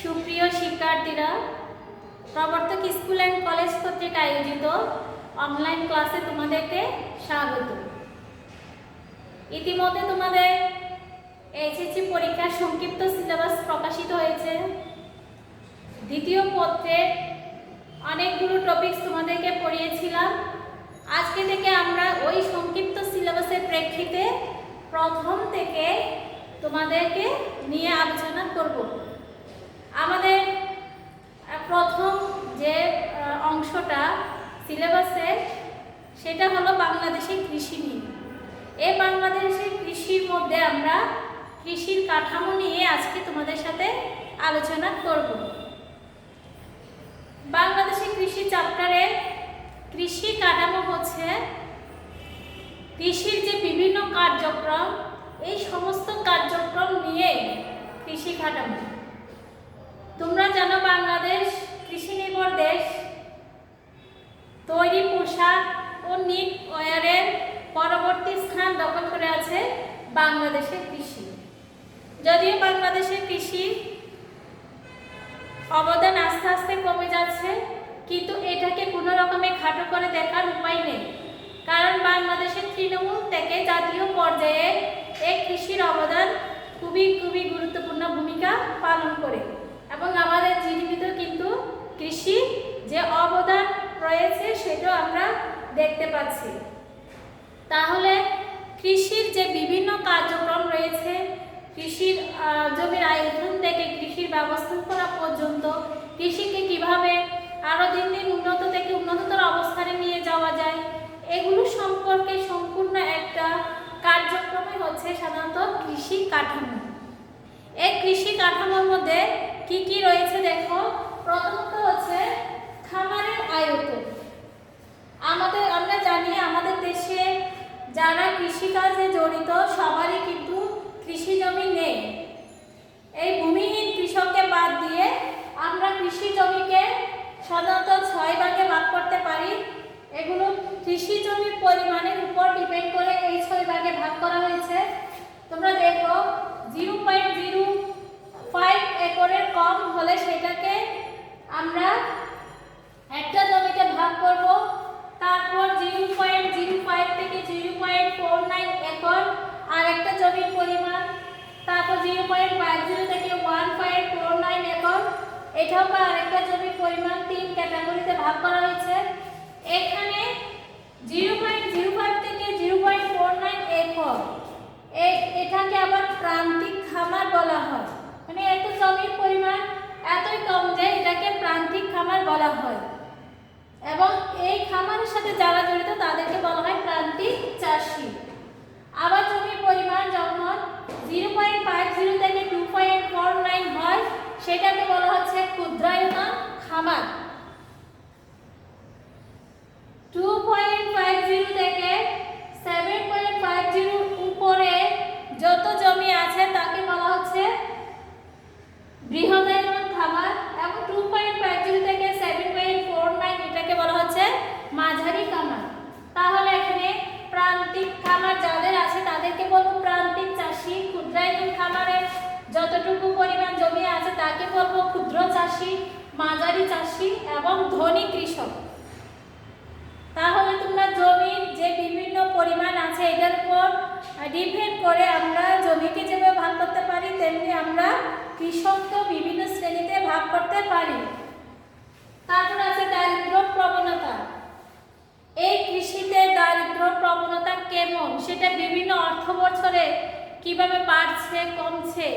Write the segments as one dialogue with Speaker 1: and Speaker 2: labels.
Speaker 1: সুপ্রিয় শিক্ষার্থীরা, প্রবর্তক স্কুল অ্যান্ড কলেজ কর্তৃক আয়োজিত অনলাইন ক্লাসে তোমাদেরকে স্বাগত। ইতিমধ্যে তোমাদের এইচএসসি পরীক্ষার সংক্ষিপ্ত সিলেবাস প্রকাশিত হয়েছে। দ্বিতীয় পত্রের অনেকগুলো টপিকস তোমাদেরকে পড়িয়েছিলাম। আজকে থেকে আমরা ওই সংক্ষিপ্ত সিলেবাসের প্রেক্ষিতে প্রথম থেকে তোমাদেরকে নিয়ে আলোচনা করব। আমাদের প্রথম যে অংশটা সিলেবাসের সেটা হলো বাংলাদেশের কৃষি নিয়ে। এই বাংলাদেশের কৃষির মধ্যে আমরা কৃষির কাঠামো নিয়ে আজকে তোমাদের সাথে আলোচনা করব। বাংলাদেশের কৃষি চ্যাপ্টারে কৃষি কাঠামো হচ্ছে কৃষির যে বিভিন্ন কার্যক্রম, এই সমস্ত কার্যক্রম নিয়ে কৃষি কাঠামো। তোমরা জানো বাংলাদেশ কৃষি নির্ভর দেশ। তৈরি পোশাক ও নিট ওয়ারের পরবর্তী স্থান দখল করে আছে বাংলাদেশের কৃষি। যদিও বাংলাদেশের কৃষি অবদান আস্তে আস্তে কমে যাচ্ছে, কিন্তু এটাকে কোনো রকমে খাটো করে দেখার উপায় নেই। কারণ বাংলাদেশের তৃণমূল থেকে জাতীয় পর্যায়ে এই কৃষির অবদান খুবই গুরুত্বপূর্ণ ভূমিকা পালন করে এবং আমাদের জিডিপিতেও কিন্তু কৃষি যে অবদান রয়েছে সেটাও আমরা দেখতে পাচ্ছি। তাহলে কৃষির যে বিভিন্ন কার্যক্রম রয়েছে, কৃষির জমির আয়োজন থেকে কৃষির ব্যবস্থাপনা পর্যন্ত, কৃষিকে কিভাবে আরও দিন দিন উন্নত থেকে উন্নততর অবস্থানে নিয়ে যাওয়া যায়, এগুলো সম্পর্কে সম্পূর্ণ একটা কার্যক্রমই হচ্ছে সাধারণত কৃষি কাঠামো। এই কৃষি কাঠামোর মধ্যে কি কি রয়েছে দেখো। প্রথমত হচ্ছে খামারের আয়তন। আমরা জানি আমাদের দেশে যারা কৃষিকাজে জড়িত সবারই কিন্তু কৃষি জমি নেই। এই ভূমিহীন কৃষককে বাদ দিয়ে আমরা কৃষি জমিকে সাধারণত 6 ভাগে ভাগ করতে পারি। এগুলো কৃষি জমির পরিমাণের উপর ডিপেন্ড করে এই 6 ভাগে ভাগ করা হয়েছে। তোমরা দেখো 0.05 একরের কম হলে সেটাকে আমরা একটা জমিতে ভাগ করব। তারপর 0.05 থেকে 0.49 একর আর একটা জমির পরিমাণ। তারপর 0.50 থেকে 1.49 একর, এটাও আরেকটা জমির পরিমাণ। 3 ক্যাটাগরিতে ভাগ করা হয়েছে। এখানে 0.05 থেকে 0.49 একর এটাকে আবার প্রান্তিক খামার বলা হয়। মানে এত জমির পরিমাণ এতই কম যে এটাকে প্রান্তিক খামার বলা হয় এবং এই খামারের সাথে যারা জড়িত তাদেরকে বলা হয় প্রান্তিক চাষি। আবার জমির পরিমাণ যখন 0.50 থেকে 2.49 হয় সেটাকে বলা হচ্ছে ক্ষুদ্রায়তন খামার। 2.50 থেকে 7.50 উপরে যত জমি আছে তাকে বলা হচ্ছে বৃহদায়তন খামার এবং 2.50 থেকে 7.49 এটাকে বলা হচ্ছে মাঝারি খামার। তাহলে এখানে প্রান্তিক খামার যাদের আছে তাদেরকে বলবো প্রান্তিক চাষি। ক্ষুদ্রায়তন খামারের যতটুকু পরিমাণ জমি আছে তাকে বলবো ক্ষুদ্র চাষি, মাঝারি চাষি এবং ধনী কৃষক। তাহলে তোমরা জমির যে বিভিন্ন পরিমাণ আছে এটার উপর ডিপেন্ড করে আমরা জমিকে যেভাবে ভাগ করতে পারি তেমনি আমরা কৃষককেও বিভিন্ন শ্রেণীতে ভাগ করতে পারি। তারপর আছে দারিদ্র্য প্রবণতা। এই কৃষিতে দারিদ্র্য প্রবণতা কেমন সেটা বিভিন্ন অর্থ বছরে কিভাবে বাড়ছে কমছে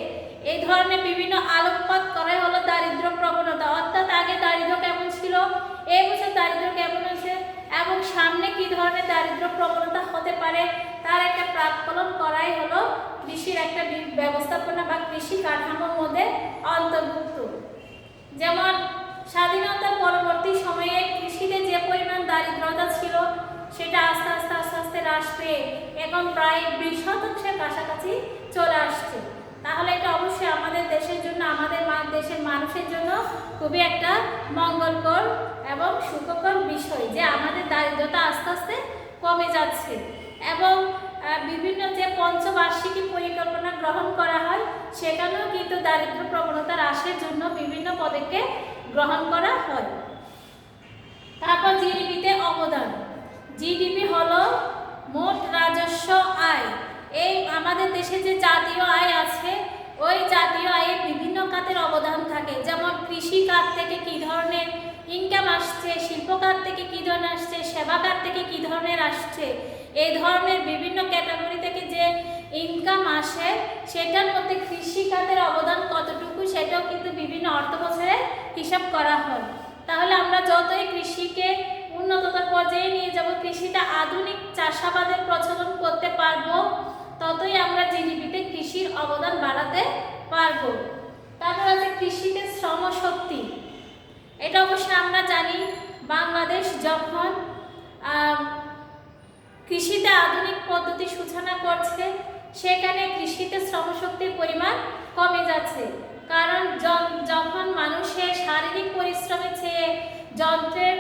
Speaker 1: এই ধরনের বিভিন্ন আলোকপাত করাই হলো দারিদ্র্য প্রবণতা। অর্থাৎ আগে দারিদ্র্য কেমন ছিল, এই বছর দারিদ্র্য কেমন হয়েছে এবং সামনে কি ধরনের দারিদ্র্য প্রবণতা হতে পারে তার একটা প্রাকলন করাই হলো কৃষির একটা ব্যবস্থাপনা বা কৃষি কাঠামোর মধ্যে অন্তর্ভুক্ত। যেমন স্বাধীনতার পরবর্তী সময়ে কৃষিতে যে পরিমাণ দারিদ্রতা ছিল সেটা আস্তে আস্তে হ্রাস পেয়ে এখন প্রায় 20% কাছাকাছি চলে আসছে। তাহলে এটা অবশ্যই আমাদের দেশের জন্য, আমাদের দেশের মানুষের জন্য খুবই একটা মঙ্গলকর এবং সুখকর বিষয় যে আমাদের দারিদ্রতা আস্তে আস্তে কমে যাচ্ছে এবং বিভিন্ন যে পঞ্চবার্ষিকী পরিকল্পনা গ্রহণ করা হয় সেখানেও কিন্তু দারিদ্র্য প্রবণতা হ্রাসের জন্য বিভিন্ন পদক্ষেপ গ্রহণ করা হয়। তারপর জিডিপিতে অবদান। জিডিপি হলো মোট রাজস্ব আয়। এই আমাদের দেশে যে জাতীয় আয় আছে ওই জাতীয় আয়ে বিভিন্ন খাতের অবদান থাকে, যেমন কৃষি খাত থেকে কী ধরনের ইনকাম আসছে, শিল্প খাত থেকে কী ধরনের আসছে, সেবা খাত থেকে কী ধরনের আসছে, এই ধরনের বিভিন্ন ক্যাটাগরি থেকে যে ইনকাম আসে সেটার মধ্যে কৃষি খাতের অবদান কতটুকু সেটাও কিন্তু বিভিন্ন অর্থ বছরে হিসাব করা হয়। তাহলে আমরা যতই কৃষিকে উন্নততর পর্যায়ে নিয়ে যাব, কৃষিটা আধুনিক চাষাবাদের প্রচলন করতে পারবো, ততই আমরা জিডিপিতে কৃষির অবদান বাড়াতে পারবো। তারপর আছে কৃষিতে শ্রমশক্তি। এটা অবশ্যই আমরা জানি বাংলাদেশ যখন কৃষিতে আধুনিক পদ্ধতি সূচনা করছে সেখানে কৃষিতে শ্রমশক্তির পরিমাণ কমে যাচ্ছে, কারণ যখন মানুষের শারীরিক পরিশ্রমের চেয়ে যন্ত্রের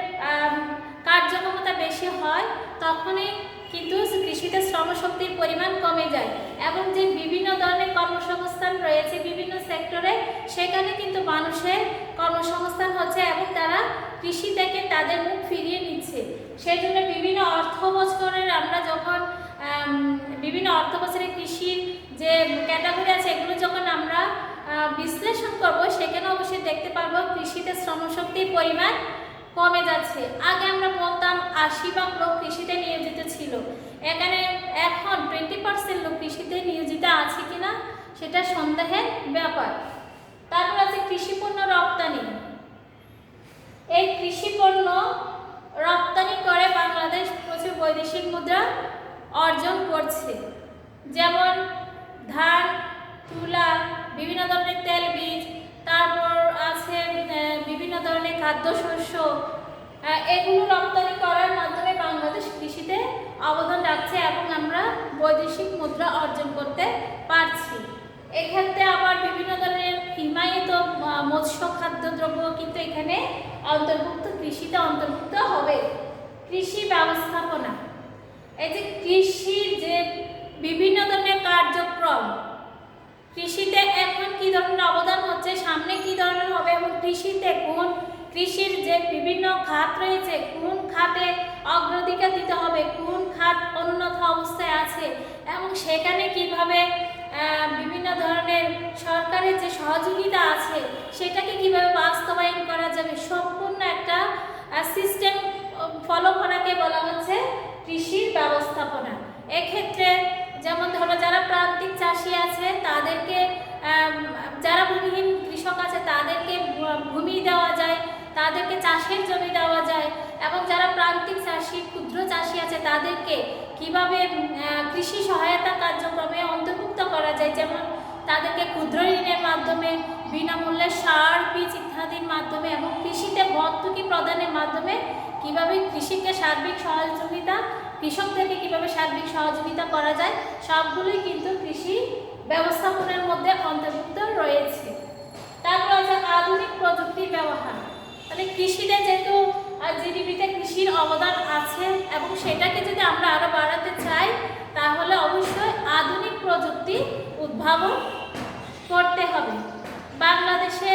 Speaker 1: কার্যক্ষমতা বেশি হয় তখনই কিন্তু কৃষিতে শ্রমশক্তির পরিমাণ কমে যায়, এবং যে বিভিন্ন ধরনের কর্মসংস্থান রয়েছে বিভিন্ন সেক্টরে সেখানে কিন্তু মানুষের কর্মসংস্থান হচ্ছে এবং তারা কৃষি থেকে তাদের মুখ ফিরিয়ে নিচ্ছে। সেই জন্য বিভিন্ন অর্থ বছরের আমরা যখন বিভিন্ন অর্থ বছরের কৃষির যে ক্যাটাগরি আছে এগুলো যখন আমরা বিশ্লেষণ করব সেখানে অবশ্যই দেখতে পারবো কৃষিতে শ্রমশক্তির পরিমাণ কমে যাচ্ছে। আগে আমরা বলতাম 80% লোক কৃষিতে নিয়োজিত ছিল, এখানে এখন 20% লোক কৃষিতে নিয়োজিত আছে কিনা সেটা সন্দেহের ব্যাপার। তারপর আছে কৃষিপণ্য রপ্তানি। এই কৃষিপণ্য রপ্তানি করে বাংলাদেশ প্রচুর বৈদেশিক মুদ্রা অর্জন করছে, যেমন ধান, তুলা, বিভিন্ন ধরনের তেল বীজ, তারপর আছে বিভিন্ন ধরনের খাদ্যশস্য, এগুলো রপ্তানি করার মাধ্যমে বাংলাদেশ কৃষিতে অবদান রাখছে এবং আমরা বৈদেশিক মুদ্রা অর্জন করতে পারছি। এক্ষেত্রে আবার বিভিন্ন ধরনের হিমায়িত মৎস্য খাদ্যদ্রব্য কিন্তু এখানে অন্তর্ভুক্ত, কৃষিতে অন্তর্ভুক্ত হবে। কৃষি ব্যবস্থাপনা। এই যে কৃষির যে বিভিন্ন ধরনের কার্যক্রম, কৃষিতে এখন কি ধরনের অবদান হচ্ছে, সামনে কি ধরনের হবে, এবং কৃষিতে কৃষির যে বিভিন্ন খাত রয়েছে কোন খাতে অগ্রাধিকার দিতে হবে, কোন খাত উন্নত অবস্থায় আছে এবং সেখানে কিভাবে বিভিন্ন ধরনের সরকারের যে সহযোগিতা আছে সেটাকে কিভাবে বাস্তবায়ন করা যাবে, সম্পূর্ণ একটা সিস্টেম ফলো করাকে বলা হচ্ছে কৃষির ব্যবস্থাপনা। এক্ষেত্রে যেমন ধরো যারা প্রান্তিক চাষি আছে তাদেরকে, যারা ভূমিহীন কৃষক আছে তাদেরকে ভূমি দেওয়া যায়, তাদেরকে চাষের জমি দেওয়া যায়, এবং যারা প্রান্তিক চাষি ক্ষুদ্র চাষি আছে তাদেরকে কিভাবে কৃষি সহায়তা কার্যক্রমে অন্তর্ভুক্ত করা যায়, যেমন তাদেরকে ক্ষুদ্র ঋণের মাধ্যমে, বিনামূল্যে সার, বীজ ইত্যাদির মাধ্যমে এবং কৃষিতে ভর্তুকি প্রদানের মাধ্যমে কিভাবে কৃষিকে সার্বিক সহযোগিতা, কৃষকদেরকে কিভাবে সার্বিক সহযোগিতা করা যায়, সবগুলোই কিন্তু কৃষি ব্যবস্থাপনার মধ্যে অন্তর্ভুক্ত রয়েছে। তারপর আছে আধুনিক প্রযুক্তির ব্যবহার। তাহলে কৃষিতে যেহেতু জিডিপিতে কৃষির অবদান আছে এবং সেটাকে যদি আমরা আরো বাড়াতে চাই তাহলে অবশ্যই আধুনিক প্রযুক্তি উদ্ভাবন করতে হবে। বাংলাদেশে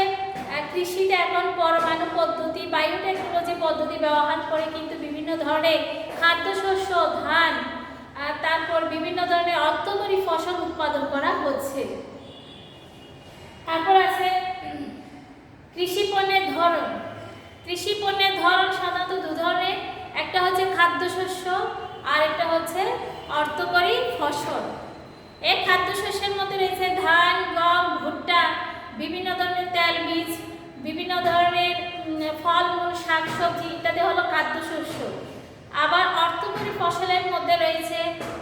Speaker 1: কৃষিতে এখন পরমাণু পদ্ধতি, বায়োটেকনোলজি পদ্ধতি ব্যবহার করে কিন্তু বিভিন্ন ধরনের খাদ্যশস্য, ধান, তারপর বিভিন্ন ধরনের অর্থকরী ফসল উৎপাদন করা হচ্ছে। তারপর আছে কৃষি পণ্যের ধরন। কৃষি পণ্যের ধরন সাধারণত দু ধরনের, একটা হচ্ছে খাদ্যশস্য আর একটা হচ্ছে অর্থকরী ফসল। এই খাদ্যশস্যের মধ্যে রয়েছে ধান, গম, ভুট্টা, বিভিন্ন ধরনের তেল বীজ, বিভিন্ন ধরনের ফলমূল, শাকসবজি ইত্যাদি হলো খাদ্যশস্য। আবার অর্থকরী ফসলের মধ্যে রয়েছে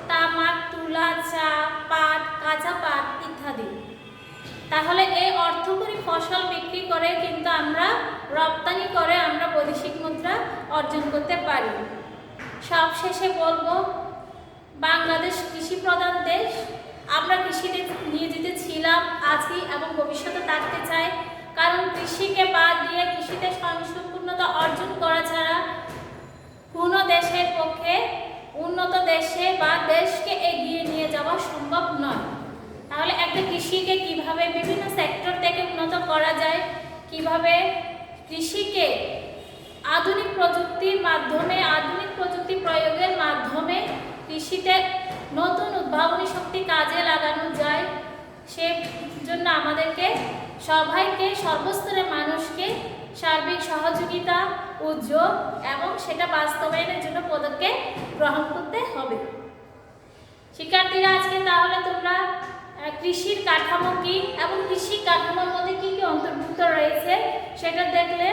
Speaker 1: তামাক, তুলা, চা, পাট, কাঁচা পাট ইত্যাদি। তাহলে এই অর্থকরী ফসল বিক্রি করে কিন্তু আমরা রপ্তানি করে আমরা বৈদেশিক মুদ্রা অর্জন করতে পারি। সবশেষে বলবো বাংলাদেশ কৃষি প্রধান দেশ, আমরা কৃষিতে নিয়োজিত ছিলাম, আছি এবং ভবিষ্যতে থাকতে চাই, কারণ কৃষিকে বাদ দিয়ে কৃষিতে স্বয়ংসম্পূর্ণতা অর্জন করা ছাড়া কোনো দেশের পক্ষে উন্নত দেশে বা দেশকে এগিয়ে সম্ভব নয়। তাহলে একটা কৃষিকে কিভাবে বিভিন্ন সেক্টর থেকে উন্নত করা যায়, কিভাবে কৃষিকে আধুনিক প্রযুক্তির মাধ্যমে, আধুনিক প্রযুক্তি প্রয়োগের মাধ্যমে কৃষিতে নতুন উদ্ভাবনী শক্তি কাজে লাগানো যায়, সে জন্য আমাদেরকে সবাইকে, সর্বস্তরের মানুষকে সার্বিক সহযোগিতা, উদ্যোগ এবং সেটা বাস্তবায়নের জন্য পদক্ষেপ গ্রহণ করতে হবে। শিক্ষার্থীরা, আজকে তাহলে তোমরা কৃষির কাঠামো কি এবং কৃষি কাঠামোর মধ্যে কি কি অন্তর্ভুক্ত রয়েছে সেটা দেখলে।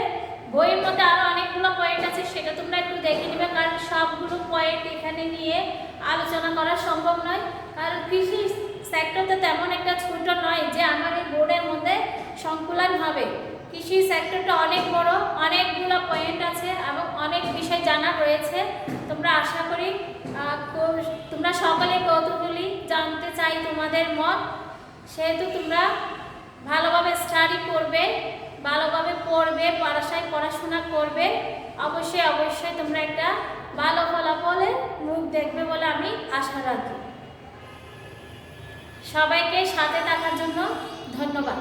Speaker 1: বইয়ের মধ্যে আরো অনেকগুলো পয়েন্ট আছে, সেটা তোমরা একটু দেখে নেবে, কারণ সবগুলো পয়েন্ট এখানে নিয়ে আলোচনা করা সম্ভব নয়। কারণ কৃষি সেক্টরটা তেমন একটা ছোট নয় যে আমার এই বোর্ডের মধ্যে সংকুলন হবে। কৃষি সেক্টরটা অনেক বড়, অনেকগুলো পয়েন্ট আছে এবং অনেক বিষয় জানা রয়েছে। তোমরা আশা করি তোমরা সকলে কৌতূহলী, জানতে চাই তোমাদের মত, সেহেতু তোমরা ভালোভাবে স্টাডি করবে, ভালোভাবে পড়বে, বাসায় পড়াশোনা করবে। অবশ্যই অবশ্যই তোমরা একটা ভালো ফলাফলের মুখ দেখবে বলে আমি আশা রাখি। সবাইকে সাথে থাকার জন্য ধন্যবাদ।